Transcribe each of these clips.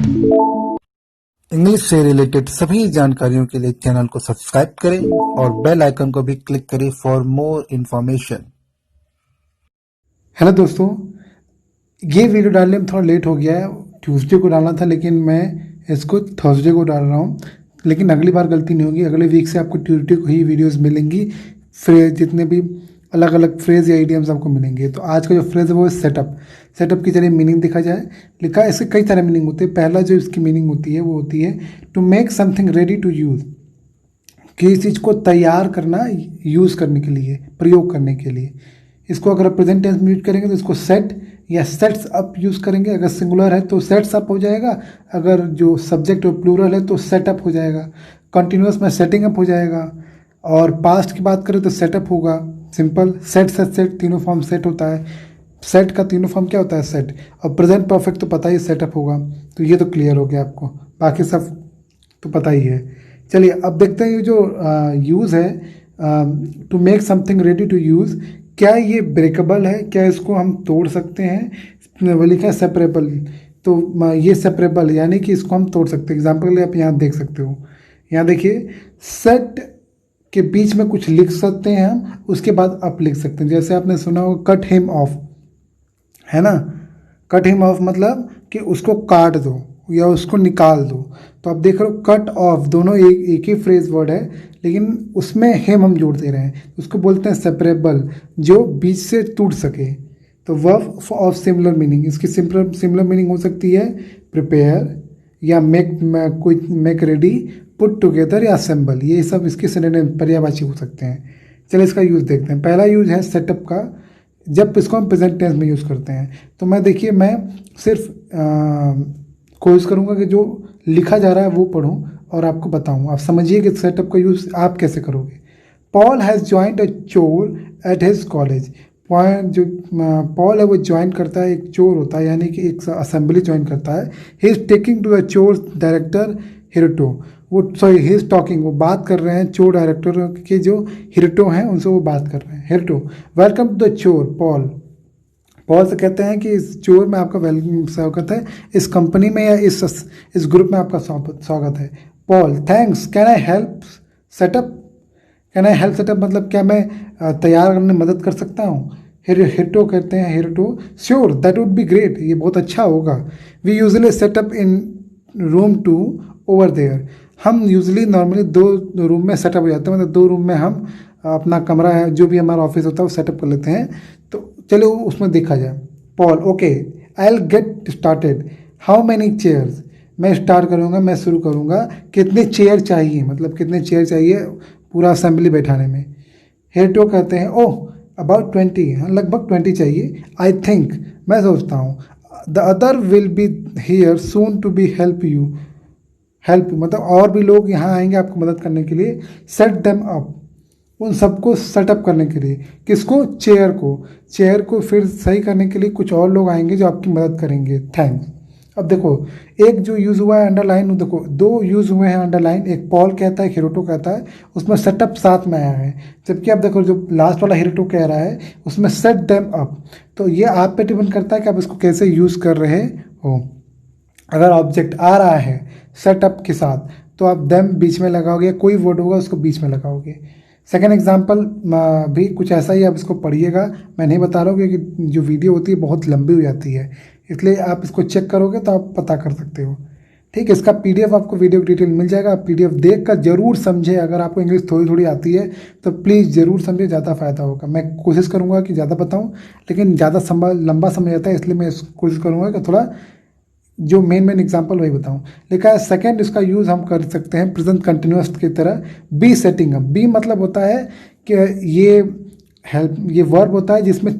English से related सभी जानकारियों के लिए चैनल को सब्सक्राइब करें और बेल आइकन को भी क्लिक करें फॉर मोर इन्फॉर्मेशन। हेलो दोस्तों, ये वीडियो डालने में थोड़ा लेट हो गया है। ट्यूसडे को डालना था लेकिन मैं इसको थर्सडे को डाल रहा हूँ। लेकिन अगली बार गलती नहीं होगी, अगले वीक से आपको ट्यूसडे को ही वीडियोस मिलेंगी। फ्रेज जितने भी अलग अलग फ्रेज या आइडियम्स आपको मिलेंगे। तो आज का जो फ्रेज है वो है सेटअप। सेटअप की चलिए मीनिंग देखा जाए। लिखा है, इसके कई सारे मीनिंग होते हैं। पहला जो इसकी मीनिंग होती है वो होती है to make something ready to use. किसी चीज़ को तैयार करना, यूज़ करने के लिए, प्रयोग करने के लिए। इसको अगर प्रेजेंट टेंस में यूज करेंगे तो इसको सेट या सेट्स अप यूज़ करेंगे। अगर सिंगुलर है तो सेट्स अप हो जाएगा, अगर जो सब्जेक्ट और प्लूरल है तो सेटअप हो जाएगा। कंटिन्यूस में सेटिंग अप हो जाएगा। और पास्ट की बात करें तो सेटअप होगा। सिंपल सेट सेट सेट तीनों फॉर्म सेट होता है। सेट का तीनों फॉर्म क्या होता है? सेट। और प्रेजेंट परफेक्ट तो पता ही सेटअप होगा। तो ये तो क्लियर हो गया आपको, बाकी सब तो पता ही है। चलिए अब देखते हैं ये जो यूज़ है to make something ready to use, क्या ये ब्रेकेबल है? क्या इसको हम तोड़ सकते हैं? वो लिखा है सेपरेबल। तो ये सेपरेबल यानी कि इसको हम तोड़ सकते हैं। एग्जाम्पल के लिए आप यहाँ देख सकते हो। यहाँ देखिए, सेट के बीच में कुछ लिख सकते हैं हम, उसके बाद अप लिख सकते हैं। जैसे आपने सुना हो कट हिम ऑफ, है ना। कट हिम ऑफ मतलब कि उसको काट दो या उसको निकाल दो। तो आप देख रहे हो कट ऑफ, दोनों एक ही फ्रेज वर्ड है, लेकिन उसमें हेम हम जोड़ दे रहे हैं। उसको बोलते हैं सेपरेबल, जो बीच से टूट सके। तो वर्ब ऑफ सिमिलर मीनिंग, इसकी सिमिलर मीनिंग हो सकती है प्रिपेयर या मेक रेडी, पुट टुगेदर या असेंबल। ये सब इसके सिनोनिम पर्यायवाची हो सकते हैं। चलिए इसका यूज़ देखते हैं। पहला यूज़ है सेटअप का, जब इसको हम प्रेजेंट टेंस में यूज़ करते हैं। तो मैं सिर्फ कोशिश करूँगा कि जो लिखा जा रहा है वो पढूं और आपको बताऊं। आप समझिए कि सेटअप का यूज़ आप कैसे करोगे। पॉल हैज़ ज्वाइंड अ चोर एट हिज कॉलेज। जो पॉल है वो ज्वाइन करता है, एक चोर होता है, यानी कि एक असेंबली ज्वाइन करता है। He is taking to the choir director Hiroto. He is talking, वो बात कर रहे हैं चोर डायरेक्टर के जो हिरटो हैं उनसे वो बात कर रहे हैं। हिरटो, वेलकम टू द चोर पॉल। पॉल से कहते हैं कि इस चोर में आपका स्वागत है, इस कंपनी में या इस ग्रुप में आपका स्वागत है। Paul, thanks, can I help setup. Can I help setup मतलब क्या मैं तैयार करने में मदद कर सकता हूँ? हिरटो कहते हैं, Hiroto, sure that would be great, ये बहुत अच्छा होगा। We usually set up in room 2 over there. हम यूजली नॉर्मली 2 रूम में सेटअप हो जाते हैं, मतलब 2 रूम में हम अपना कमरा है, जो भी हमारा ऑफिस होता है वो सेटअप कर लेते हैं। तो चलो उसमें देखा जाए। Paul, okay, I will get started. How many chairs. मैं स्टार्ट करूँगा, मैं शुरू करूँगा। कितने चेयर चाहिए, मतलब कितने चेयर चाहिए पूरा असेंबली बैठाने में। हेरटो कहते हैं, ओह अबाउट 20, हाँ लगभग 20 चाहिए। आई थिंक, मैं सोचता हूँ। The other will be here soon to be help you. Help मतलब और भी लोग यहाँ आएंगे आपको मदद करने के लिए। सेट देम अप, उन सबको सेटअप करने के लिए। किसको? चेयर को फिर सही करने के लिए कुछ और लोग आएंगे जो आपकी मदद करेंगे। थैंक्स। अब देखो, एक जो यूज़ हुआ है अंडरलाइन, देखो 2 यूज़ हुए हैं अंडरलाइन। एक पॉल कहता है, हिरोटो कहता है, उसमें सेटअप साथ में आया है। जबकि अब देखो जो लास्ट वाला हिरोटो कह रहा है उसमें सेट देम अप। तो ये आप पे डिपेंड करता है कि आप इसको कैसे यूज़ कर रहे हो। अगर ऑब्जेक्ट आ रहा है सेटअप के साथ तो आप देम बीच में लगाओगे, कोई वर्ड होगा उसको बीच में लगाओगे। सेकेंड एग्जाम्पल भी कुछ ऐसा ही, आप इसको पढ़िएगा। मैं नहीं बता रहा हूँ क्योंकि जो वीडियो होती है बहुत लंबी हो जाती है, इसलिए आप इसको चेक करोगे तो आप पता कर सकते हो। ठीक है, इसका पीडीएफ आपको वीडियो डिटेल मिल जाएगा। आप पीडीएफ देख कर जरूर समझे। अगर आपको इंग्लिश थोड़ी थोड़ी आती है तो प्लीज़ ज़रूर समझे, ज़्यादा फ़ायदा होगा। मैं कोशिश करूँगा कि ज़्यादा बताऊँ, लेकिन ज़्यादा लंबा समय आता है, इसलिए मैं कोशिश करूँगा कि थोड़ा जो मेन एग्जांपल वही बताऊं। लिखा है सेकंड, इसका यूज़ हम कर सकते हैं प्रेजेंट कंटिन्यूअस की तरह। बी सेटिंग अप, बी मतलब होता है कि ये वर्ब होता है जिसमें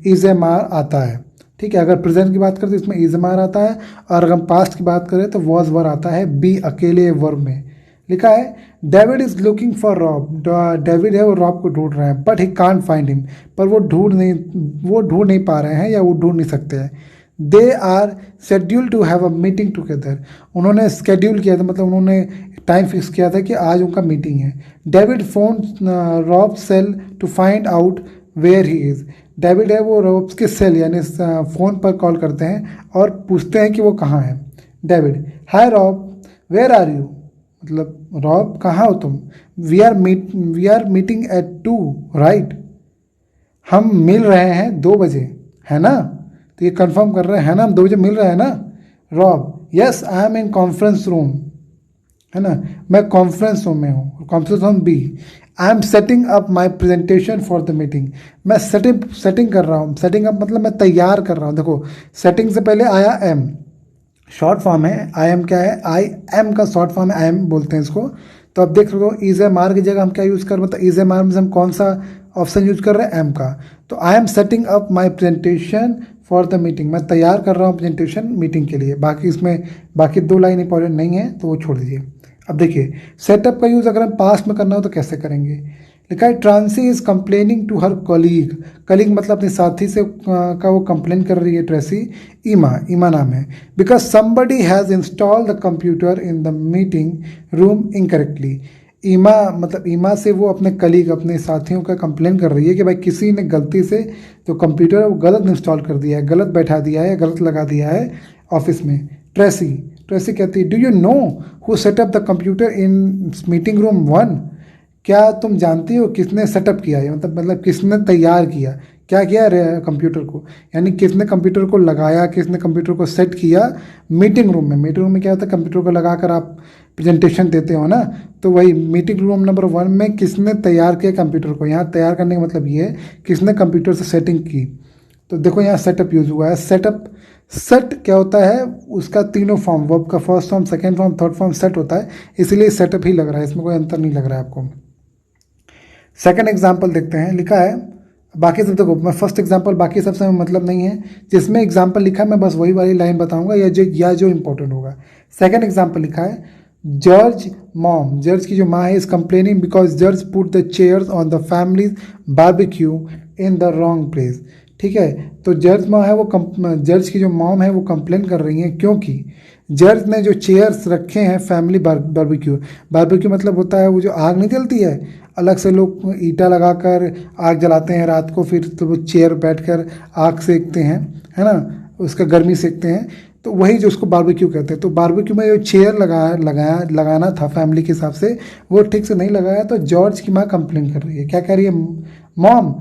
इज एम आर आता है। ठीक है, अगर प्रेजेंट की बात करें तो इसमें इज एम आर आता है, और अगर हम पास्ट की बात करें तो वॉज वर आता है बी अकेले वर्ब में। लिखा है David is looking for Rob. David है वो रॉब को ढूंढ रहे हैं, but he can't find him, पर वो ढूंढ नहीं पा रहे हैं या वो ढूंढ नहीं सकते हैं। They are schedule to have a meeting together. उन्होंने स्केड्यूल किया था, मतलब उन्होंने टाइम फिक्स किया था कि आज उनका मीटिंग है। David phone Rob cell to find out where he is. David है वो रॉब्स के सेल यानी फ़ोन पर कॉल करते हैं और पूछते हैं कि वो कहाँ है। David, hi Rob, where are you, मतलब रॉब कहाँ हो तुम, we are meeting at 2 right, हम मिल रहे हैं 2 बजे, है ना, तो ये कंफर्म कर रहे हैं, है ना, हम 2 बजे मिल रहे हैं ना। Rob, yes I am in conference room, है ना, मैं कॉन्फ्रेंस रूम में हूँ, conference room B. I am setting up my presentation for the meeting, मैं सेटिंग कर रहा हूँ, सेटिंग अप मतलब मैं तैयार कर रहा हूँ। देखो सेटिंग से पहले आया एम, शॉर्ट फॉर्म है, आई एम क्या है, आई एम का शॉर्ट फॉर्म है, आई एम बोलते हैं इसको। तो अब देख सकते हो इज एम आर की जगह हम क्या यूज़ कर, मतलब इज एम आर में हम कौन सा ऑप्शन यूज कर रहे हैं, एम का। तो I am setting up my presentation for the meeting, मैं तैयार कर रहा हूँ प्रेजेंटेशन मीटिंग के लिए। बाकी इसमें बाकी 2 लाइन इंपॉर्टेंट नहीं है तो वो छोड़ दीजिए। अब देखिए सेटअप का यूज़ अगर हम पास्ट में करना हो तो कैसे करेंगे। लिखा है Tracy is complaining to her colleague, colleague मतलब अपने साथी से का वो कंप्लेन कर रही है ट्रेसी, ईमा नाम है, because somebody has install the computer in the meeting room incorrectly. ईमा मतलब ईमा से वो अपने कलीग अपने साथियों का कंप्लेन कर रही है कि भाई किसी ने गलती से जो कंप्यूटर है वो गलत इंस्टॉल कर दिया है, गलत बैठा दिया है, गलत लगा दिया है ऑफिस में। ट्रेसी कहती है do you know who set up the computer in meeting room 1, क्या तुम जानती हो किसने सेटअप किया है, मतलब किसने तैयार किया, क्या किया कंप्यूटर को, यानी किसने कंप्यूटर को लगाया, किसने कंप्यूटर को सेट किया मीटिंग रूम में। मीटिंग रूम में क्या होता है, कंप्यूटर को लगाकर आप प्रेजेंटेशन देते हो ना, तो वही मीटिंग रूम नंबर 1 में किसने तैयार किया कंप्यूटर को। यहाँ तैयार करने का मतलब ये है किसने कंप्यूटर से सेटिंग की। तो देखो यहाँ सेटअप यूज हुआ है। सेट क्या होता है, उसका तीनों फॉर्म, वर्ब का first form, second form, third form set होता है, इसलिए सेटअप ही लग रहा है, इसमें कोई अंतर नहीं लग रहा है आपको। सेकंड एग्जाम्पल देखते हैं, लिखा है बाकी सब देखो, मैं फर्स्ट एग्जाम्पल बाकी सबसे मतलब नहीं है, जिसमें एग्जाम्पल लिखा है मैं बस वही वाली लाइन बताऊंगा या जो इंपॉर्टेंट होगा। सेकंड एग्जाम्पल लिखा है जॉर्ज मॉम, जॉर्ज की जो माँ है is complaining because George put the chairs on the families barbecue in the wrong place. ठीक है, तो जॉर्ज माँ है वो जॉर्ज की जो मॉम है वो कंप्लेन कर रही हैं क्योंकि जॉर्ज ने जो चेयर्स रखे हैं फैमिली बारबेक्यू मतलब होता है वो जो आग नहीं जलती है, अलग से लोग ईटा लगाकर आग जलाते हैं रात को, फिर तो वो चेयर बैठकर आग सेकते हैं, है ना, उसका गर्मी सेकते हैं, तो वही जो उसको बारबेक्यू कहते हैं। तो बारबेक्यू में जो चेयर लगाना था फैमिली के हिसाब से वो ठीक से नहीं लगाया, तो जॉर्ज की माँ कंप्लेन कर रही है, क्या कह रही है, mom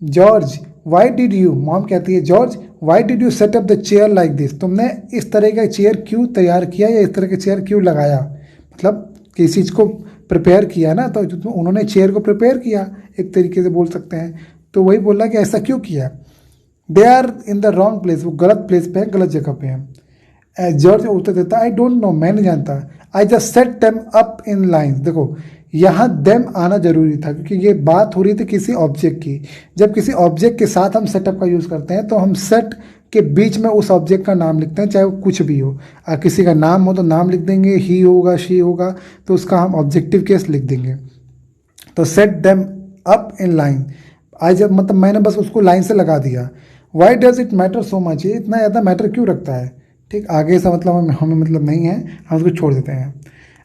George why did you, mom कहती है George why did you set up the chair like this, तुमने इस तरह का चेयर क्यों तैयार किया या इस तरह का चेयर क्यों लगाया, मतलब किसी चीज़ को प्रिपेयर किया ना, तो उन्होंने चेयर को प्रिपेयर किया एक तरीके से बोल सकते हैं, तो वही बोला कि ऐसा क्यों किया। They are in the wrong place, वो गलत प्लेस पे है, गलत जगह पे है। जॉर्ज उत्तर देता आई डोंट नो, मैं नहीं जानता, I just set them up in lines. देखो यहाँ देम आना जरूरी था क्योंकि ये बात हो रही थी किसी ऑब्जेक्ट की। जब किसी ऑब्जेक्ट के साथ हम सेटअप का यूज़ करते हैं तो हम सेट के बीच में उस ऑब्जेक्ट का नाम लिखते हैं, चाहे वो कुछ भी हो। किसी का नाम हो तो नाम लिख देंगे, ही होगा, शी होगा तो उसका हम ऑब्जेक्टिव केस लिख देंगे। तो set them up in line, आज जब मतलब मैंने बस उसको लाइन से लगा दिया। Why does it matter so much, ये इतना ज़्यादा मैटर क्यों रखता है। ठीक, आगे से मतलब हमें मतलब नहीं है, हम उसको छोड़ देते हैं।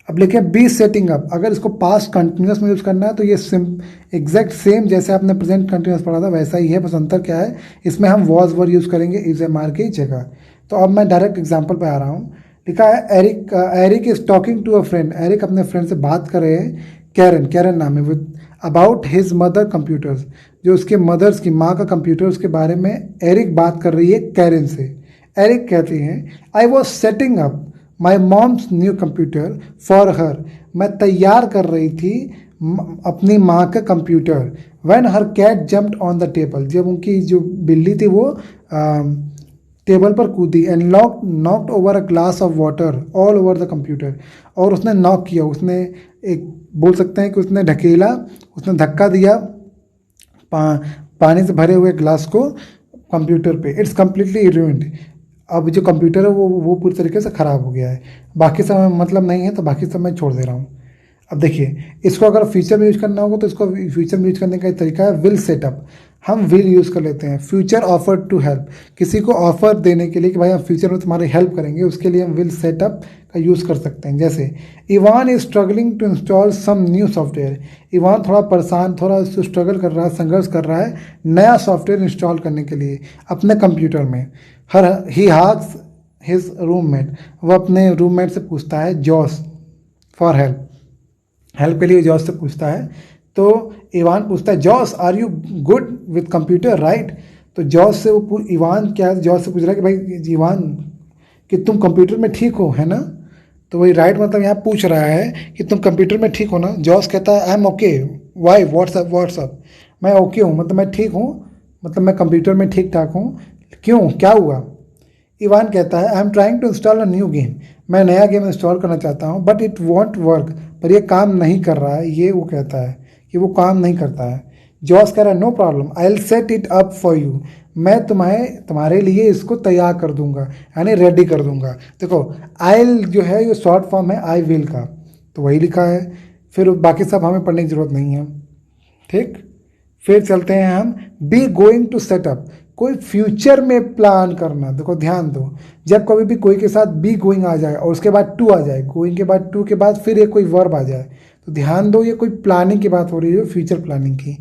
अब लिखे बी सेटिंग अप, अगर इसको पास्ट कंटिन्यूस में यूज़ करना है तो ये एग्जैक्ट सेम जैसे आपने प्रेजेंट कंटिन्यूस पढ़ा था वैसा ही है, बस अंतर क्या है, इसमें हम वॉज वर यूज़ करेंगे इज एम आर की जगह। तो अब मैं डायरेक्ट एग्जाम्पल पे आ रहा हूँ। लिखा है Eric is talking to a friend, Eric अपने फ्रेंड से बात कर रहे हैं, कैरन नाम है, with about his mother computers, जो उसके मदर्स की माँ का कंप्यूटर उसके बारे में एरिक बात कर रही है कैरन से। एरिक कहती हैं I was setting up my mom's new computer for her, मैं तैयार कर रही थी अपनी माँ का computer. When her cat jumped on the table, जब उनकी जो बिल्ली थी वो टेबल पर कूदी, and knocked over a glass of water all over the computer, और उसने नॉक किया, उसने एक बोल सकते हैं कि उसने ढकेला, उसने धक्का दिया पानी से भरे हुए ग्लास को कंप्यूटर पे। इट्स कम्प्लीटली रूइंड, अब जो कंप्यूटर है वो पूरी तरीके से ख़राब हो गया है। बाकी सब मतलब नहीं है तो बाकी सब मैं छोड़ दे रहा हूँ। अब देखिए इसको अगर फ्यूचर में यूज करना होगा तो इसको फ्यूचर में यूज करने का एक तरीका है विल सेटअप, हम विल यूज़ कर लेते हैं। फ्यूचर ऑफर टू हेल्प, किसी को ऑफर देने के लिए कि भाई हम फ्यूचर में तुम्हारी हेल्प करेंगे, उसके लिए हम विल सेटअप का यूज़ कर सकते हैं। जैसे Ivan is struggling to install some new software, Ivan थोड़ा परेशान, थोड़ा स्ट्रगल कर रहा है, संघर्ष कर रहा है नया सॉफ्टवेयर इंस्टॉल करने के लिए अपने कंप्यूटर में। हिज रूममेट, वो अपने रूममेट से पूछता है जॉस फॉर हेल्प के लिए जॉस से पूछता है। तो इवान पूछता है Joss are you good with computer right. तो जॉस से वो इवान क्या जॉस से पूछ रहा है कि भाई इवान कि तुम कंप्यूटर में ठीक हो, है ना। तो वही राइट मतलब यहाँ पूछ रहा है कि तुम कंप्यूटर में ठीक हो ना। जॉस कहता है I am okay why what's up, मैं ओके हूँ मतलब मैं ठीक हूँ, मतलब मैं कंप्यूटर में ठीक ठाक हूँ, क्यों क्या हुआ। इवान कहता है I am trying to install a new game, मैं नया गेम इंस्टॉल करना चाहता हूँ बट इट वॉन्ट वर्क, पर ये काम नहीं कर रहा है, ये वो कहता है कि वो काम नहीं करता है। जॉस कह रहा है no problem I will set it up for you, मैं तुम्हारे लिए इसको तैयार कर दूंगा यानी रेडी कर दूंगा। देखो आइल जो है ये शॉर्ट फॉर्म है आई विल का, तो वही लिखा है, फिर बाकी सब हमें पढ़ने की जरूरत नहीं है। ठीक, फिर चलते हैं हम बी गोइंग टू सेटअप, कोई फ्यूचर में प्लान करना। देखो ध्यान दो, जब कभी भी कोई के साथ बी गोइंग आ जाए और उसके बाद टू आ जाए, गोइंग के बाद टू के बाद फिर एक कोई वर्ब आ जाए, तो ध्यान दो ये कोई प्लानिंग की बात हो रही है, फ्यूचर प्लानिंग की।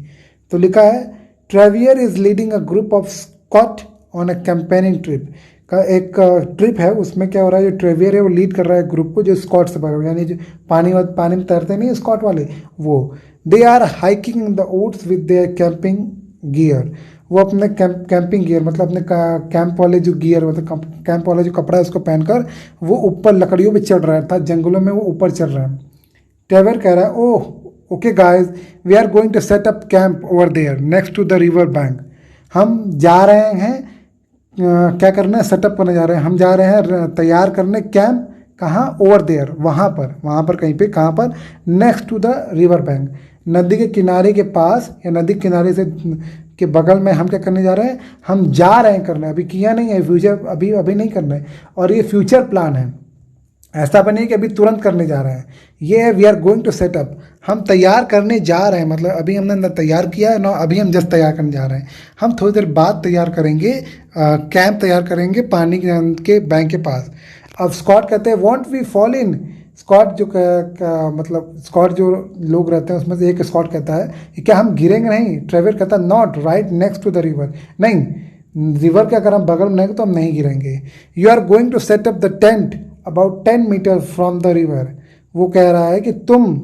तो लिखा है Trevor is leading a group of scout on a campaigning trip, का एक ट्रिप है, उसमें क्या हो रहा है जो ट्रेवियर है वो लीड कर रहा है ग्रुप को जो स्कॉट से भरे यानी जो पानी में तैरते नहीं स्कॉट वाले वो। They are hiking in the woods with their camping gear, वो अपने कैंपिंग गियर मतलब अपने कैंप वाले जो गियर मतलब कैंप वाला जो कपड़ा है उसको पहनकर वो ऊपर लकड़ियों पे चढ़ रहा था, जंगलों में वो ऊपर चढ़ रहा है। ट्रेवर कह रहा है oh okay guys we are going to set up camp over there next to the river bank, हम जा रहे हैं क्या करना है सेटअप करने जा रहे हैं, हम जा रहे हैं तैयार करने कैंप, कहाँ ओवर देयर वहाँ पर कहीं पे, कहाँ पर next to the river bank, नदी के किनारे के पास या नदी के किनारे से के बगल में हम क्या करने जा रहे हैं, हम जा रहे हैं करना, अभी किया नहीं है फ्यूचर, अभी अभी नहीं करना है, और ये फ्यूचर प्लान है, ऐसा भी नहीं कि अभी तुरंत करने जा रहे हैं, ये है we are going to set up, हम तैयार करने जा रहे हैं, मतलब अभी हमने ना तैयार किया है ना अभी हम जस्ट तैयार करने जा रहे हैं, हम थोड़ी देर बाद तैयार करेंगे, कैंप तैयार करेंगे पानी के बैंक के पास। अब स्कॉट कहते हैं won't we fall in, Scott जो मतलब स्कॉट जो लोग रहते हैं उसमें से एक स्कॉट कहता है कि क्या हम गिरेंगे नहीं, ट्रेवर कहता है not right next to the river, नहीं रिवर के अगर हम बगल में रहेंगे तो हम नहीं गिरेंगे। You are going to set up the tent about 10 metres from the river, वो कह रहा है कि तुम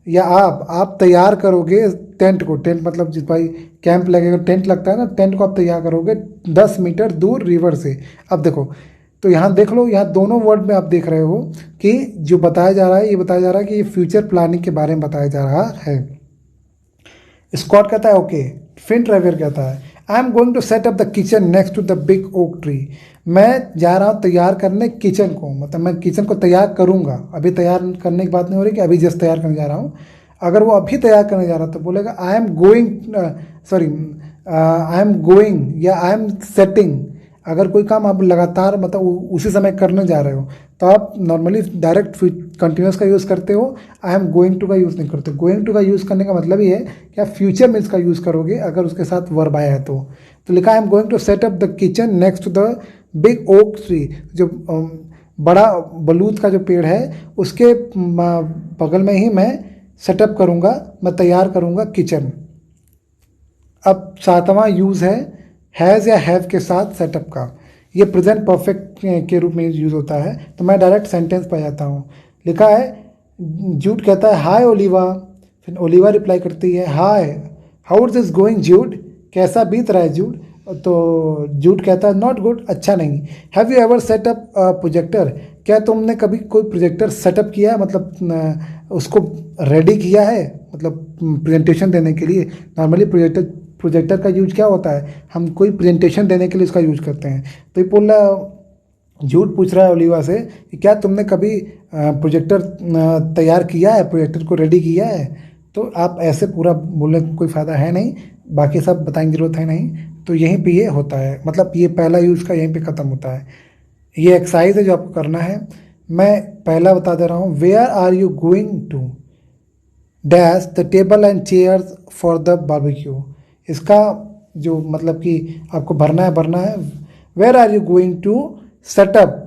या आप तैयार करोगे टेंट को, टेंट मतलब जिस भाई कैंप लगेगा टेंट लगता है ना, टेंट को आप तैयार करोगे 10 मीटर दूर रिवर से। अब देखो तो यहाँ देख लो, यहाँ दोनों वर्ड में आप देख रहे हो कि जो बताया जा रहा है ये बताया जा रहा है कि ये फ्यूचर प्लानिंग के बारे में बताया जा रहा है। स्कॉट कहता है ओके, फिन ट्रेवर कहता है I am going to set up the kitchen next to the big oak tree, मैं जा रहा हूँ तैयार करने किचन को, मतलब मैं किचन को तैयार करूँगा, अभी तैयार करने की बात नहीं हो रही कि अभी जस्ट तैयार करने जा रहा हूँ, अगर वो अभी तैयार करने जा रहा तो बोलेगा आई am going I am going या आई एम सेटिंग, अगर कोई काम आप लगातार मतलब उसी समय करने जा रहे हो तो आप नॉर्मली डायरेक्ट कंटिन्यूस का यूज़ करते हो, आई एम गोइंग टू का यूज़ नहीं करते। गोइंग टू का यूज़ करने का मतलब ये है कि आप फ्यूचर में इसका यूज़ करोगे अगर उसके साथ वर्ब आया है तो लिखा I am going to set up the kitchen next to the big oak tree, जो बड़ा बलूत का जो पेड़ है उसके बगल में ही मैं सेटअप करूँगा, मैं तैयार करूँगा किचन। अब सातवां यूज़ है हैज़ या हैव के साथ सेटअप का, ये प्रेजेंट परफेक्ट के रूप में यूज़ होता है, तो मैं डायरेक्ट सेंटेंस पे जाता हूँ। लिखा है जूड कहता है हाय ओलिवा, फिर ओलिवा रिप्लाई करती है hi how is this going Jude, कैसा बीत रहा है जूड, तो जूड कहता है नॉट गुड, अच्छा नहीं। Have you ever setup projector, क्या तुमने कभी कोई प्रोजेक्टर सेटअप किया है, मतलब उसको रेडी किया है, मतलब प्रेजेंटेशन देने के लिए। नॉर्मली प्रोजेक्टर का यूज क्या होता है, हम कोई प्रेजेंटेशन देने के लिए इसका यूज करते हैं। तो ये बोल रहा झूठ पूछ रहा है ओलिवा से कि क्या तुमने कभी प्रोजेक्टर तैयार किया है, प्रोजेक्टर को रेडी किया है। तो आप ऐसे पूरा बोलने का कोई फ़ायदा है नहीं, बाकी सब बताने की जरूरत है नहीं, तो यहीं पे ये होता है, मतलब ये पहला यूज़ का यहीं पे ख़त्म होता है। ये एक्सरसाइज है जो आपको करना है, मैं पहला बता दे रहा हूँ। Where are you going to dash the table and chairs for the barbecue, इसका जो मतलब कि आपको भरना है where are you going to set up,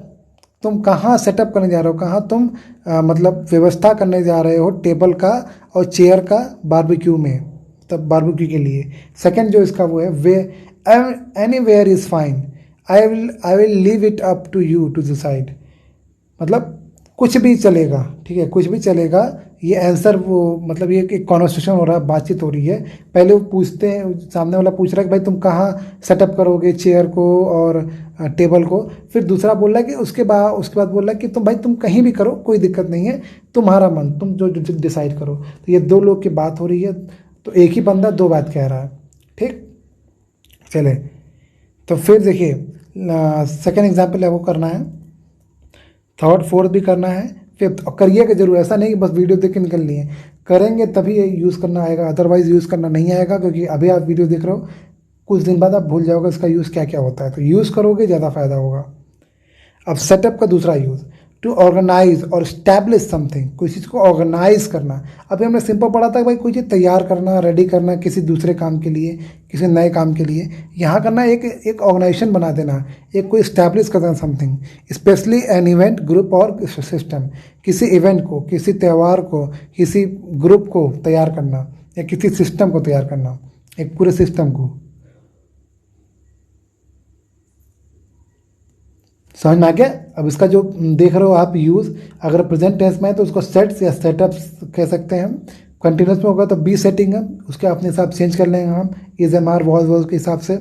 तुम कहाँ सेटअप करने जा रहे हो, कहाँ तुम मतलब व्यवस्था करने जा रहे हो टेबल का और चेयर का बारबेक्यू में, तब बारबेक्यू के लिए। सेकंड जो इसका वो है way anywhere is fine, I will leave it up to you to decide, मतलब कुछ भी चलेगा, ठीक है, कुछ भी चलेगा। ये आंसर वो मतलब ये एक कॉन्वर्सेशन हो रहा है, बातचीत हो रही है। पहले वो पूछते हैं, सामने वाला पूछ रहा है कि भाई तुम कहाँ सेटअप करोगे चेयर को और टेबल को। फिर दूसरा बोल रहा है कि उसके बाद बोल रहा है कि तुम कहीं भी करो, कोई दिक्कत नहीं है, तुम्हारा मन, तुम जो डिसाइड करो। तो ये दो लोग की बात हो रही है, तो एक ही बंदा दो बात कह रहा है, ठीक। चले तो फिर देखिए सेकेंड एग्जाम्पल आपको करना है, थर्ड फोर्थ भी करना है, फिफ्थ, और करिएगा जरूर। ऐसा नहीं कि बस वीडियो देख के निकल लिए, करेंगे तभी ये यूज़ करना आएगा, अदरवाइज यूज़ करना नहीं आएगा। क्योंकि अभी आप वीडियो देख रहे हो, कुछ दिन बाद आप भूल जाओगे इसका यूज़ क्या क्या होता है, तो यूज़ करोगे ज़्यादा फायदा होगा। अब सेटअप का दूसरा यूज़, टू ऑर्गेनाइज और स्टैब्लिश समथिंग, कोई चीज़ को ऑर्गेनाइज करना। अभी हमने सिंपल पढ़ा था कि भाई कोई चीज़ तैयार करना, रेडी करना किसी दूसरे काम के लिए, किसी नए काम के लिए। यहाँ करना एक ऑर्गेनाइजेशन बना देना, एक कोई स्टैब्लिश करना something, specially an event, group और सिस्टम। किसी इवेंट को, किसी त्यौहार को, किसी ग्रुप को तैयार करना, या किसी सिस्टम को तैयार करना, एक पूरे सिस्टम को। समझ में आ गया। अब इसका जो देख रहे हो आप यूज़, अगर प्रेजेंट टेंस में है तो उसको सेट्स या सेटअप्स कह सकते हैं हम। कंटिन्यूस में होगा तो बी सेटिंग है, उसके अपने हिसाब चेंज कर लेंगे हम, इज एम आर वॉज के हिसाब से।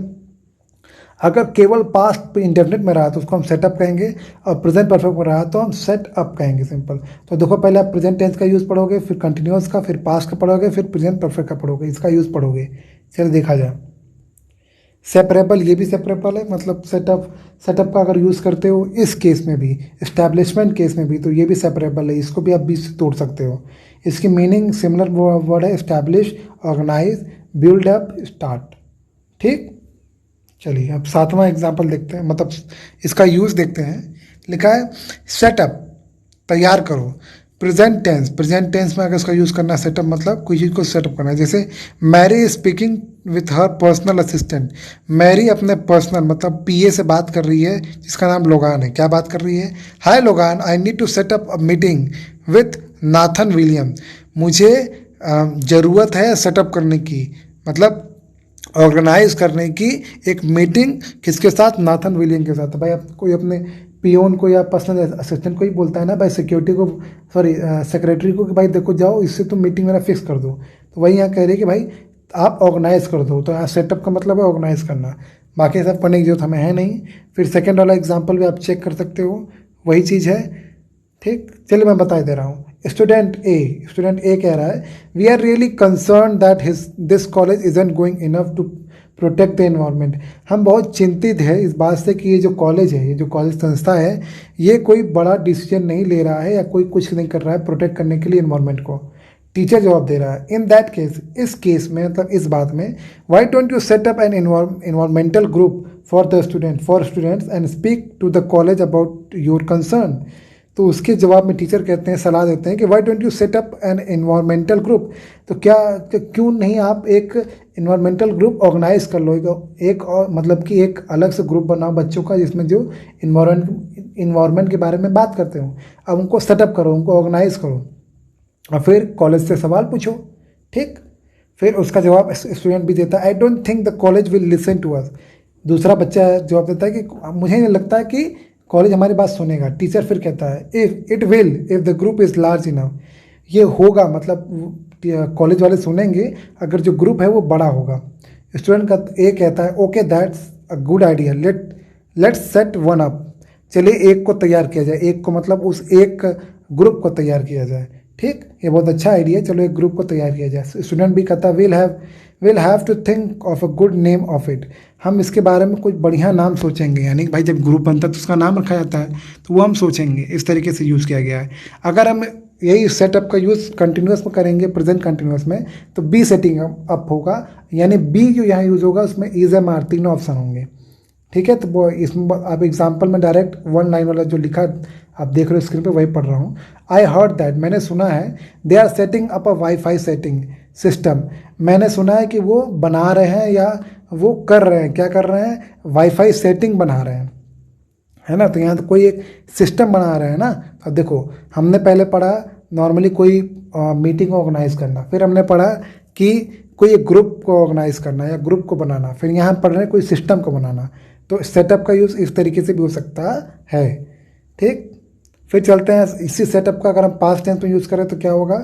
अगर केवल पास्ट इंडेफिनिट में रहा तो उसको हम सेटअप कहेंगे, और प्रेजेंट परफेक्ट में रहा तो हम सेटअप कहेंगे, सिंपल। तो देखो पहले आप प्रेजेंट टेंस का यूज़ पढ़ोगे, फिर कंटिन्यूस का, फिर पास्ट का पढ़ोगे, फिर प्रेजेंट परफेक्ट का पढ़ोगे, इसका यूज़ पढ़ोगे। चलिए देखा जाए। सेपरेबल, ये भी सेपरेबल है, मतलब सेटअप का अगर यूज़ करते हो इस केस में भी, इस्टेब्लिशमेंट केस में भी, तो ये भी सेपरेबल है, इसको भी आप बीच से तोड़ सकते हो। इसकी मीनिंग सिमिलर वर्ड है, establish, organise, build up, start, ठीक। चलिए अब सातवां एग्जाम्पल देखते हैं, मतलब इसका यूज़ देखते हैं। लिखा है सेटअप, तैयार करो। प्रेजेंट टेंस में अगर इसका यूज़ करना है सेटअप, मतलब कोई चीज़ को सेटअप करना है। जैसे Mary speaking with her personal assistant, Mary अपने पर्सनल मतलब पीए से बात कर रही है, जिसका नाम लोगान है। क्या बात कर रही है? Hi Logan, I need to set up a meeting with Nathan William, मुझे ज़रूरत है सेटअप करने की, मतलब ऑर्गेनाइज करने की एक मीटिंग, किसके साथ? नाथन विलियम के साथ। भाई आप कोई अपने पियोन को या पर्सनल असिस्टेंट को ही बोलता है ना भाई, सिक्योरिटी को, सॉरी सेक्रेटरी को, कि भाई देखो जाओ इससे तुम मीटिंग मेरा फिक्स कर दो। तो वही यहाँ कह रही है कि भाई आप ऑर्गेनाइज कर दो। तो यहाँ सेटअप का मतलब है ऑर्गेनाइज करना, बाकी सब पढ़ने की जरूरत हमें है नहीं। फिर सेकेंड वाला एग्जाम्पल भी आप चेक कर सकते हो, वही चीज़ है, ठीक। चलिए मैं बता दे रहा हूँ। स्टूडेंट ए कह रहा है, we are really concern that this college isn't going enough to protect the environment, हम बहुत चिंतित है इस बात से कि ये जो कॉलेज है, ये जो कॉलेज संस्था है, ये कोई बड़ा डिसीजन नहीं ले रहा है या कोई कुछ नहीं कर रहा है प्रोटेक्ट करने के लिए एनवायरनमेंट को। टीचर जवाब दे रहा है, इन दैट केस, इस केस में, मतलब इस बात में, why don't you set up an environmental group for students and speak to the college about your concern. तो उसके जवाब में टीचर कहते हैं, सलाह देते हैं कि Y don't you set up an environmental group, तो क्यों नहीं आप एक एनवायरमेंटल ग्रुप ऑर्गेनाइज कर लो, एक और मतलब कि एक अलग से ग्रुप बनाओ बच्चों का, जिसमें जो इन्वायरमेंट के बारे में बात करते हो। अब उनको सेटअप करो, उनको ऑर्गेनाइज करो, और फिर कॉलेज से सवाल पूछो, ठीक। फिर उसका जवाब स्टूडेंट भी देता है, I don't think the college will listen to us. दूसरा बच्चा जवाब देता है कि मुझे नहीं लगता है कि कॉलेज हमारी बात सुनेगा। टीचर फिर कहता है, if it will, if the group is large enough, ये होगा, मतलब कॉलेज वाले सुनेंगे अगर जो ग्रुप है वो बड़ा होगा। स्टूडेंट का ए कहता है, okay that's a good idea, let's set one up, चलिए एक को तैयार किया जाए, एक को मतलब उस एक ग्रुप को तैयार किया जाए, ठीक। ये बहुत अच्छा आइडिया, चलो एक ग्रुप को तैयार किया जाए। स्टूडेंट भी कहता है, will have to think of a good name of it, हम इसके बारे में कुछ बढ़िया नाम सोचेंगे। यानी कि भाई जब ग्रुप बनता है तो उसका नाम रखा जाता है, तो वो हम सोचेंगे। इस तरीके से यूज़ किया गया है। अगर हम यही सेटअप का यूज़ कंटिन्यूस में करेंगे, प्रेजेंट कंटिन्यूस में, तो बी सेटिंग अप होगा, यानी बी जो यहाँ यूज़ होगा उसमें इज एम आर तीनों ऑप्शन होंगे, ठीक है। तो वो इसमें आप एग्जाम्पल में डायरेक्ट वन लाइन वाला जो लिखा आप देख रहे हो स्क्रीन पे, वही पढ़ रहा हूँ। आई हर्ड दैट, मैंने सुना है, they are setting up a wifi setting system, मैंने सुना है कि वो बना रहे हैं या वो कर रहे हैं, क्या कर रहे हैं? वाईफाई सेटिंग बना रहे हैं, है ना। तो यहाँ तो कोई एक सिस्टम बना रहे हैं ना। अब देखो हमने पहले पढ़ा नॉर्मली कोई मीटिंग ऑर्गेनाइज करना, फिर हमने पढ़ा कि कोई एक ग्रुप को ऑर्गेनाइज करना या ग्रुप को बनाना, फिर यहाँ पढ़ रहे हैं कोई सिस्टम को बनाना। तो सेटअप का यूज़ इस तरीके से भी हो सकता है। ठीक, फिर चलते हैं इसी सेटअप का अगर हम पास्ट टेंस में यूज़ करें तो क्या होगा,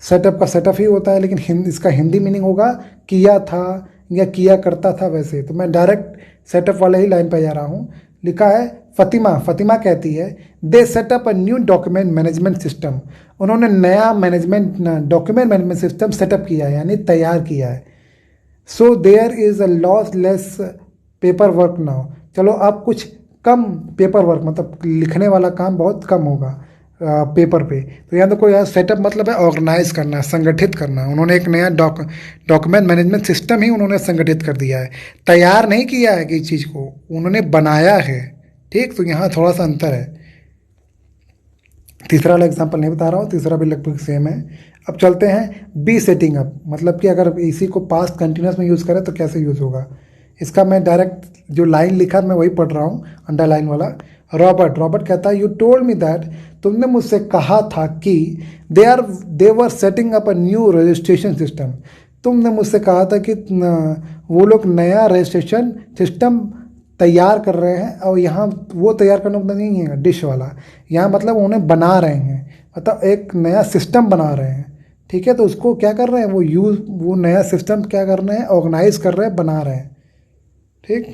सेटअप का सेटअप ही होता है, लेकिन इसका हिंदी मीनिंग होगा किया था या किया करता था। वैसे तो मैं डायरेक्ट सेटअप वाले ही लाइन पे जा रहा हूँ। लिखा है फतिमा कहती है दे setup a new document management system, उन्होंने नया डॉक्यूमेंट मैनेजमेंट सिस्टम सेटअप किया है, यानी तैयार किया है। So there is a loss less paperwork now, चलो अब कुछ कम पेपर वर्क, मतलब लिखने वाला काम बहुत कम होगा पेपर पे। तो यहाँ देखो, यहाँ सेटअप मतलब है ऑर्गेनाइज करना, संगठित करना। उन्होंने एक नया डॉक्यूमेंट मैनेजमेंट सिस्टम ही उन्होंने संगठित कर दिया है, तैयार नहीं किया है किसी चीज़ को, उन्होंने बनाया है। ठीक, तो यहाँ थोड़ा सा अंतर है। तीसरा वाला एग्जाम्पल नहीं बता रहा हूँ, तीसरा भी लगभग सेम है। अब चलते हैं बी सेटिंग अप, मतलब कि अगर इसी को पास्ट कंटिन्यूस में यूज़ करें तो कैसे यूज़ होगा। इसका मैं डायरेक्ट जो लाइन लिखा मैं वही पढ़ रहा हूँ, अंडरलाइन वाला। रॉबर्ट कहता है यू टोल्ड मी दैट, तुमने मुझसे कहा था कि they were setting up a new registration system, तुमने मुझसे कहा था कि वो लोग नया रजिस्ट्रेशन सिस्टम तैयार कर रहे हैं। और यहाँ वो तैयार करना मतलब नहीं है डिश वाला, यहाँ मतलब उन्हें बना रहे हैं, मतलब एक नया सिस्टम बना रहे हैं। ठीक है, तो उसको क्या कर रहे हैं, वो नया सिस्टम क्या कर रहे हैं, ऑर्गेनाइज कर रहे हैं, बना रहे हैं। ठीक,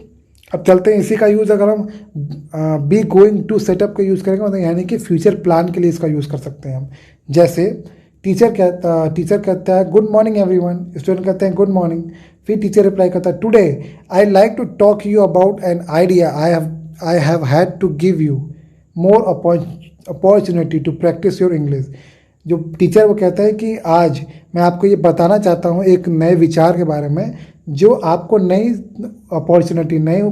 अब चलते हैं इसी का यूज़ अगर हम बी गोइंग टू सेटअप का यूज़ करेंगे, मतलब यानी कि फ्यूचर प्लान के लिए इसका यूज़ कर सकते हैं हम। जैसे टीचर कहता है गुड मॉर्निंग एवरीवन, स्टूडेंट कहते हैं गुड मॉर्निंग, फिर टीचर रिप्लाई करता है today I like to talk you about an idea I have had to give you more opportunity to practise your English. जो टीचर वो कहता है कि आज मैं आपको ये बताना चाहता हूँ एक नए विचार के बारे में, जो आपको नई अपॉर्चुनिटी, नए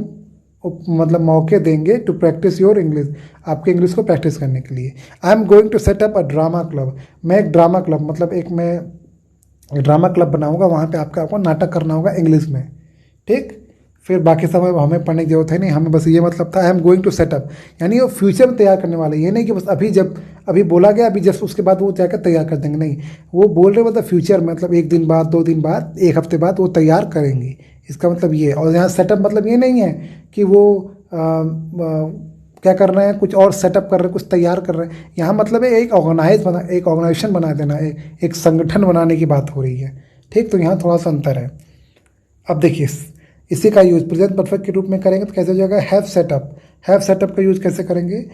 मतलब मौके देंगे टू प्रैक्टिस योर इंग्लिश, आपके इंग्लिश को प्रैक्टिस करने के लिए। I am going to set up a drama club, मैं एक ड्रामा क्लब, मतलब मैं ड्रामा क्लब बनाऊंगा, वहाँ पे आपको नाटक करना होगा इंग्लिश में। ठीक, फिर बाकी समय हमें पढ़ने की जरूरत है नहीं, हमें बस ये मतलब था I am going to set up, यानी वो फ्यूचर में तैयार करने वाले, ये नहीं कि बस अभी बोला गया अभी जस्ट उसके बाद वो जाकर तैयार कर देंगे, नहीं, वो बोल रहे मतलब फ्यूचर में, मतलब एक दिन बाद, 2 दिन बाद, 1 हफ्ते बाद वो तैयार करेंगे, इसका मतलब ये। और यहाँ सेटअप मतलब ये नहीं है कि वो क्या कर रहे हैं, कुछ और सेटअप कर रहे हैं, कुछ तैयार कर रहे हैं। यहाँ मतलब है एक ऑर्गेनाइजेशन बना देना, एक संगठन बनाने की बात हो रही है। ठीक, तो यहाँ थोड़ा सा अंतर है। अब देखिए इसी का यूज़ प्रेजेंट परफेक्ट के रूप में करेंगे तो कैसे हो जाएगा, हैव सेटअप का यूज़ कैसे करेंगे।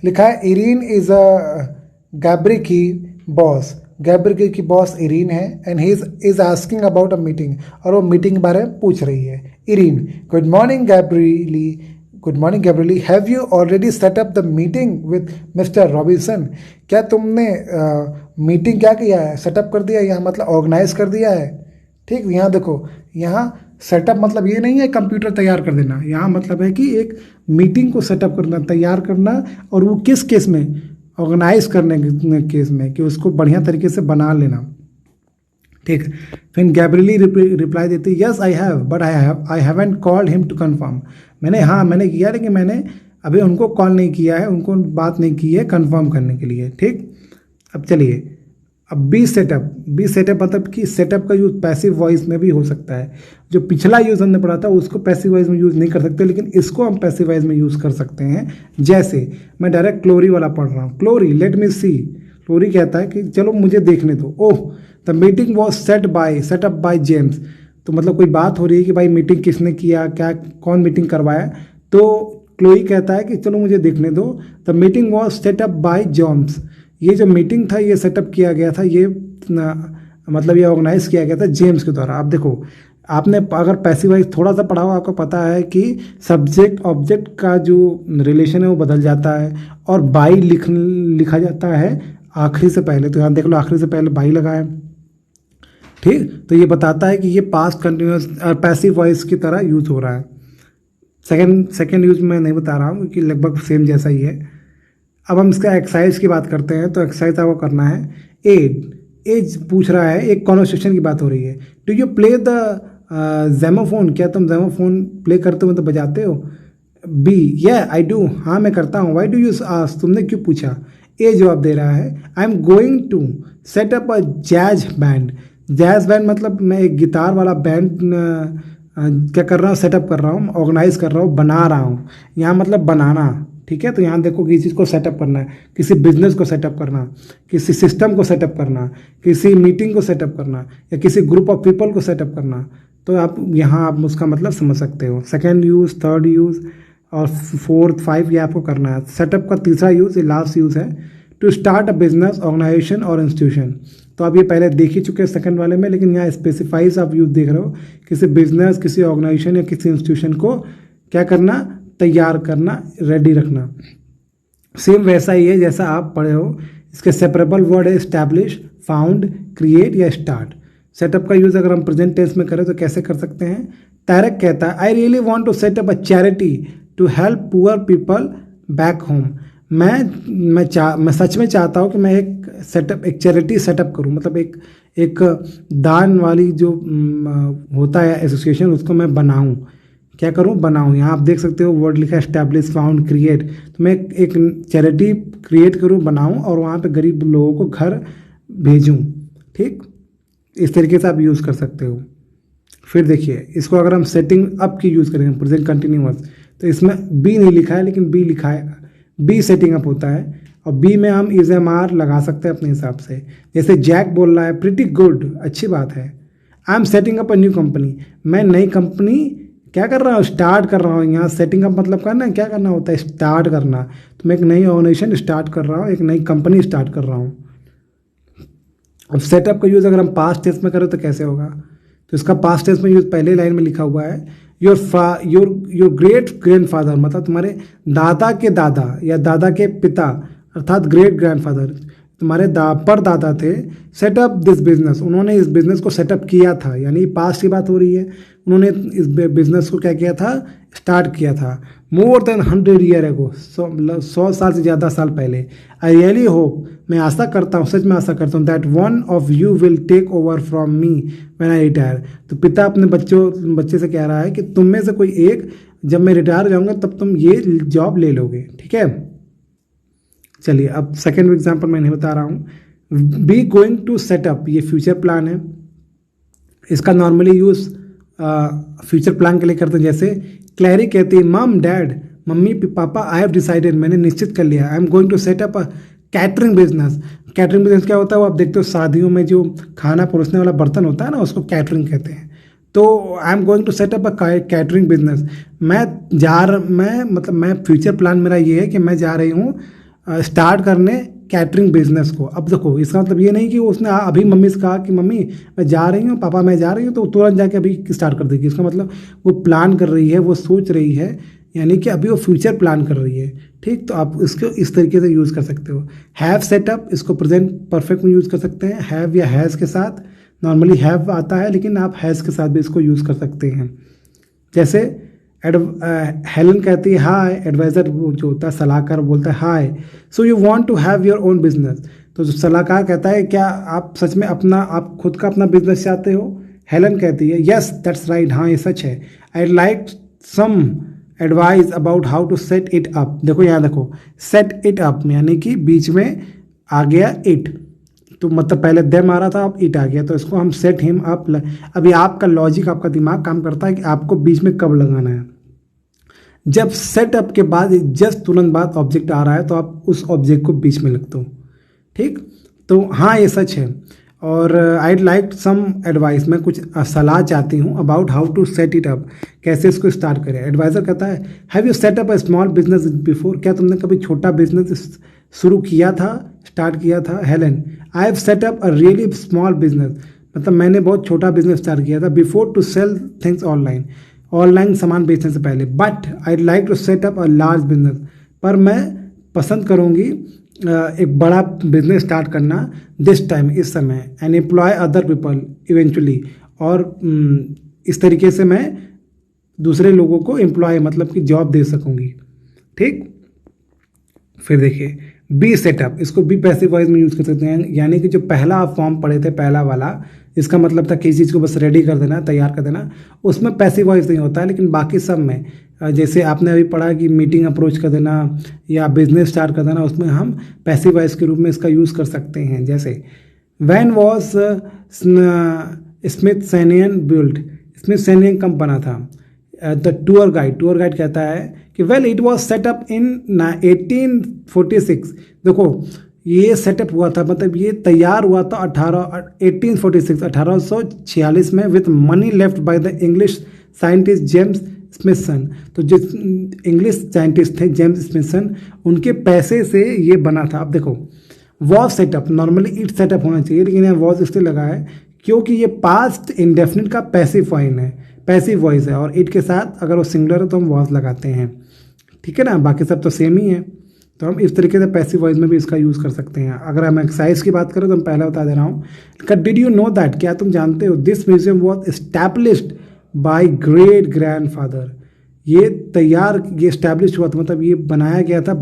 लिखा है इरीन इज़ अ गैब्री की बॉस, गैब्री की बॉस इरीन है, and he is asking about a meeting, और वो मीटिंग के बारे में पूछ रही है। Irene good morning Gabrielle, have you already set up the meeting with mister Robinson, क्या तुमने मीटिंग क्या किया है, सेटअप कर दिया, यहाँ मतलब ऑर्गेनाइज कर दिया है। ठीक, यहाँ देखो, यहाँ सेटअप मतलब ये नहीं है कंप्यूटर तैयार कर देना, यहाँ मतलब है कि एक मीटिंग को सेटअप करना, तैयार करना, और वो किस केस में, ऑर्गेनाइज करने के केस में, कि उसको बढ़िया तरीके से बना लेना। ठीक, फिर गैब्रियली रिप्लाई देती yes I have but I haven't called him to confirm, मैंने किया, लेकिन मैंने अभी उनको कॉल नहीं किया है, उनको बात नहीं की है कंफर्म करने के लिए। ठीक, अब चलिए, अब बी सेटअप मतलब कि सेटअप का यूज़ पैसिव वॉइस में भी हो सकता है। जो पिछला यूज़ हमने पढ़ा था उसको पैसिव वॉइस में यूज़ नहीं कर सकते, लेकिन इसको हम पैसिव वॉइस में यूज़ कर सकते हैं। जैसे मैं डायरेक्ट क्लोरी वाला पढ़ रहा हूँ, क्लोरी लेट मी सी, क्लोरी कहता है कि चलो मुझे देखने दो। ओह the meeting was setup by James, तो मतलब कोई बात हो रही है कि भाई मीटिंग किसने किया, क्या कौन मीटिंग करवाया, तो क्लोई कहता है कि चलो मुझे देखने दो। The meeting was setup by James, ये जो मीटिंग था ये सेटअप किया गया था, ये मतलब ये ऑर्गेनाइज किया गया था जेम्स के द्वारा। आप देखो, आपने अगर पैसिव वॉइस थोड़ा सा पढ़ा हो, आपको पता है कि सब्जेक्ट ऑब्जेक्ट का जो रिलेशन है वो बदल जाता है, और बाई लिखा जाता है आखिरी से पहले। तो यहाँ देख लो, आखिरी से पहले बाई लगा है। ठीक, तो ये बताता है कि ये पास्ट कंटिन्यूस पैसिव वॉइस की तरह यूज हो रहा है। सेकेंड यूज मैं नहीं बता रहा हूँ क्योंकि लगभग सेम जैसा ही है। अब हम इसका एक्सरसाइज की बात करते हैं, तो एक्सरसाइज आपको करना है। एज पूछ रहा है, एक कॉन्वर्सेशन की बात हो रही है। डू यू प्ले द ज़ैमोफोन, क्या तुम ज़ैमोफोन प्ले करते हो, मतलब बजाते हो। बी या आई डू, हाँ मैं करता हूँ। वाई डू यू आस्क, तुमने क्यों पूछा। ए जवाब दे रहा है I am going to set up a jazz band मतलब मैं एक गिटार वाला बैंड क्या कर रहा हूँ, सेटअप कर रहा हूँ, ऑर्गेनाइज कर रहा हूँ, बना रहा हूँ। यहाँ मतलब बनाना, ठीक है। तो यहाँ देखो किसी चीज़ को सेटअप करना है, किसी बिजनेस को सेटअप करना, किसी सिस्टम को सेटअप करना, किसी मीटिंग को सेटअप करना, या किसी ग्रुप ऑफ पीपल को सेटअप करना। तो आप यहाँ आप उसका मतलब समझ सकते हो। सेकेंड यूज़, थर्ड यूज़ और फोर्थ, फाइव ये आपको करना है। सेटअप का तीसरा यूज़, ये लास्ट यूज़ है, to start a business, organisation और इंस्टीट्यूशन। तो आप ये पहले देख ही चुके हैं सेकंड वाले में, लेकिन यहाँ स्पेसिफाइज आप यूज़ देख रहे हो, किसी बिजनेस, किसी ऑर्गेनाइजेशन या किसी इंस्टीट्यूशन को क्या करना, तैयार करना, रेडी रखना। सेम वैसा ही है जैसा आप पढ़े हो। इसके सेपरेबल वर्ड है स्टैब्लिश, फाउंड, क्रिएट या स्टार्ट। सेटअप का यूज़ अगर हम प्रेजेंट टेंस में करें तो कैसे कर सकते हैं। तारक कहता है I really want to set up a charity to help poor people back home. मैं सच में चाहता हूँ कि मैं एक चैरिटी सेटअप करूँ, मतलब एक दान वाली जो होता है एसोसिएशन, उसको मैं बनाऊँ। क्या करूँ, बनाऊँ। यहाँ आप देख सकते हो वर्ड लिखा है स्टैब्लिश, फाउंड, क्रिएट। तो मैं एक चैरिटी क्रिएट करूँ, बनाऊँ और वहाँ पे गरीब लोगों को घर भेजूँ। ठीक, इस तरीके से आप यूज़ कर सकते हो। फिर देखिए इसको अगर हम सेटिंग अप की यूज़ करेंगे, प्रेजेंट कंटिन्यूअस, तो इसमें बी नहीं लिखा है लेकिन बी लिखा है। बी सेटिंग अप होता है और बी में हम इज एम आर लगा सकते हैं अपने हिसाब से। जैसे जैक बोल रहा है प्रिटी गुड, अच्छी बात है। I am setting up a new company, मैं नई कंपनी क्या कर रहा हूँ, स्टार्ट कर रहा हूँ। यहाँ सेटिंग अप मतलब करना है, क्या करना होता है, स्टार्ट करना। तो मैं एक नई ऑर्गेनाइजेशन स्टार्ट कर रहा हूँ, एक नई कंपनी स्टार्ट कर रहा हूँ। अब सेटअप का यूज़ अगर हम पास्ट टेंस में करें तो कैसे होगा, तो इसका पास्ट टेंस में यूज़ पहले लाइन में लिखा हुआ है योर ग्रेट ग्रैंडफादर, मतलब तुम्हारे दादा के दादा या दादा के पिता अर्थात ग्रेट ग्रैंडफादर, तुम्हारे परदादा थे, सेटअप दिस बिजनेस, उन्होंने इस बिजनेस को सेटअप किया था। यानी पास्ट की बात हो रही है, उन्होंने इस बिजनेस को क्या किया था, स्टार्ट किया था। मोर देन 100 ईयर एगो, 100 साल से ज़्यादा साल पहले। आई रियली होप, मैं आशा करता हूँ, सच में आशा करता हूँ, that one of you will take over from me when I retire. तो पिता अपने बच्चे से कह रहा है कि तुम में से कोई एक, जब मैं रिटायर हो जाऊँगा तब तुम ये जॉब ले लोगे। ठीक है, चलिए अब सेकेंड एग्जाम्पल मैं नहीं बता रहा हूँ। बी गोइंग टू सेटअप, ये फ्यूचर प्लान है। इसका नॉर्मली यूज़ फ्यूचर प्लान के लिए करते हैं। जैसे क्लैरी कहती है मम dad, mummy papa, I have decided, मैंने निश्चित कर लिया, I am going to set up a catering business. Catering business क्या होता है, वो आप देखते हो शादियों में जो खाना परोसने वाला बर्तन होता है ना, उसको कैटरिंग कहते हैं। तो I am going to set up a catering business. मैं फ्यूचर प्लान मेरा ये है कि मैं जा रही हूँ स्टार्ट करने कैटरिंग बिजनेस को। अब देखो इसका मतलब ये नहीं कि उसने अभी मम्मी से कहा कि मम्मी मैं जा रही हूँ, पापा मैं जा रही हूँ, तो तुरंत जाके अभी स्टार्ट कर देगी। इसका मतलब वो प्लान कर रही है, वो सोच रही है, यानी कि अभी वो फ्यूचर प्लान कर रही है। ठीक, तो आप इसको इस तरीके से यूज़ कर सकते हो। हैव सेटअप, इसको प्रेजेंट परफेक्ट में यूज़ कर सकते हैं, हैव या हैज़ के साथ। नॉर्मली हैव आता है लेकिन आप हैज़ के साथ भी इसको यूज़ कर सकते हैं। जैसे हेलन कहती है हाय, एडवाइज़र जो होता है सलाहकार बोलता है hi, so you want to have your own business. तो जो सलाहकार कहता है क्या आप सच में आप खुद का अपना बिजनेस चाहते हो। हेलन कहती है यस दैट्स राइट, हाँ ये सच है। I like some advice about how to set it up. देखो यहाँ देखो सेट इट अप यानी कि बीच में आ गया इट, तो मतलब पहले देम आ रहा था अब इट आ गया, तो इसको हम सेट हिम अप। अभी आपका लॉजिक, आपका दिमाग काम करता है कि आपको बीच में कब लगाना है। जब सेटअप के बाद जस्ट तुरंत बाद ऑब्जेक्ट आ रहा है तो आप उस ऑब्जेक्ट को बीच में लगते हो। ठीक, तो हाँ ये सच है। और आई लाइक सम एडवाइस, मैं कुछ सलाह चाहती हूँ about how to set it up, कैसे इसको स्टार्ट करें। एडवाइज़र कहता है have you set up a small business before, क्या तुमने कभी छोटा बिजनेस शुरू किया था, स्टार्ट किया था। Helen I have set up a really small business, मतलब मैंने बहुत छोटा बिजनेस स्टार्ट किया था before to sell things online, online सामान बेचने से पहले। But I like to set up a large business, पर मैं पसंद करूँगी एक बड़ा बिजनेस स्टार्ट करना दिस टाइम, इस समय, and employ other people eventually, और इस तरीके से मैं दूसरे लोगों को एम्प्लॉय मतलब कि जॉब दे सकूँगी। ठीक, फिर देखिए बी सेटअप, इसको बी पैसिव वॉइस में यूज़ कर सकते हैं। यानी कि जो पहला आप फॉर्म पढ़े थे, पहला वाला, इसका मतलब था किसी चीज़ को बस रेडी कर देना, तैयार कर देना, उसमें पैसिव वॉइस नहीं होता है। लेकिन बाकी सब में जैसे आपने अभी पढ़ा कि मीटिंग अप्रोच कर देना या बिजनेस स्टार्ट कर देना, उसमें हम पैसिव वॉइस के रूप में इसका यूज़ कर सकते हैं। जैसे when was Smithsonian built, Smithsonian कब बना था? द टूर गाइड कहता है कि well it was set up in 1846। देखो ये सेटअप हुआ था, मतलब ये तैयार हुआ था 1846 में with money left by the English scientist James Smithson. तो जो इंग्लिश साइंटिस्ट थे जेम्स स्मिथसन, उनके पैसे से ये बना था। अब देखो was setup, normally it setup होना चाहिए, लेकिन यहाँ वॉज इसलिए लगा है क्योंकि ये पास्ट इंडेफिनिट का पैसिव फॉर्म है, पैसिव वॉइस है, और इट के साथ अगर वो सिंगुलर है तो हम वॉज लगाते हैं, ठीक है ना। बाकी सब तो सेम ही है, तो हम इस तरीके से पैसिव वॉइस में भी इसका यूज़ कर सकते हैं। अगर हम एक्सरसाइज की बात करें तो मैं पहले बता दे रहा हूँ, डिड यू नो दैट, क्या तुम जानते हो, this museum was established bye great grandfather. ये एस्टैब्लिश हुआ था, मतलब ये बनाया गया था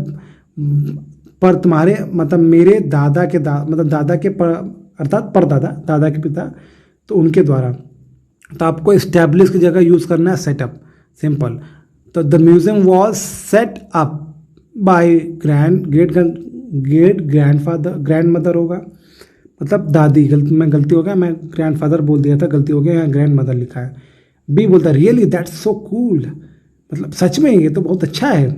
पर तुम्हारे, मतलब मेरे दादा के दादा के अर्थात परदादा, दादा के पिता, तो उनके द्वारा। तो आपको एस्टैब्लिश की जगह यूज़ करना है सेटअप, सिंपल। तो the museum was set up by great grandfather, grand mother होगा, मतलब दादी, गलती हो गया, मैं ग्रैंडफादर बोल दिया था, गलती हो गया, यहाँ ग्रैंड मदर लिखा है। बी बोलता है रियली दैट्स सो कूल, मतलब सच में ये तो बहुत अच्छा है,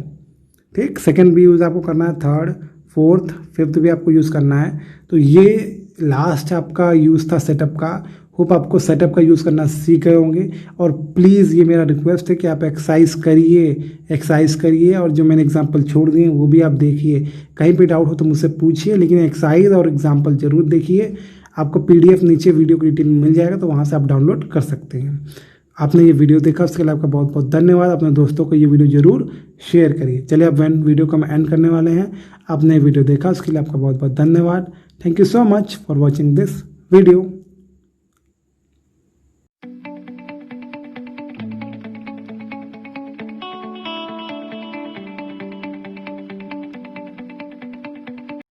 ठीक। सेकंड भी यूज़ आपको करना है, थर्ड, फोर्थ, फिफ्थ भी आपको यूज़ करना है। तो ये लास्ट आपका यूज़ था सेटअप का। होप आपको सेटअप का यूज़ करना सीख गए होंगे। और प्लीज़ ये मेरा रिक्वेस्ट है कि आप एक्सरसाइज करिए, और जो मैंने एग्जांपल छोड़ दिए वो भी आप देखिए। कहीं पे डाउट हो तो मुझसे पूछिए, लेकिन एक्सरसाइज और एग्जांपल जरूर देखिए। आपको PDF नीचे वीडियो की डिटेल में मिल जाएगा, तो वहाँ से आप डाउनलोड कर सकते हैं। आपने ये वीडियो देखा उसके लिए आपका बहुत बहुत धन्यवाद। अपने दोस्तों को ये वीडियो जरूर शेयर करिए। चलिए अब वीडियो को हम एंड करने वाले हैं। आपने वीडियो देखा उसके लिए आपका बहुत बहुत धन्यवाद। Thank you so much for watching this video.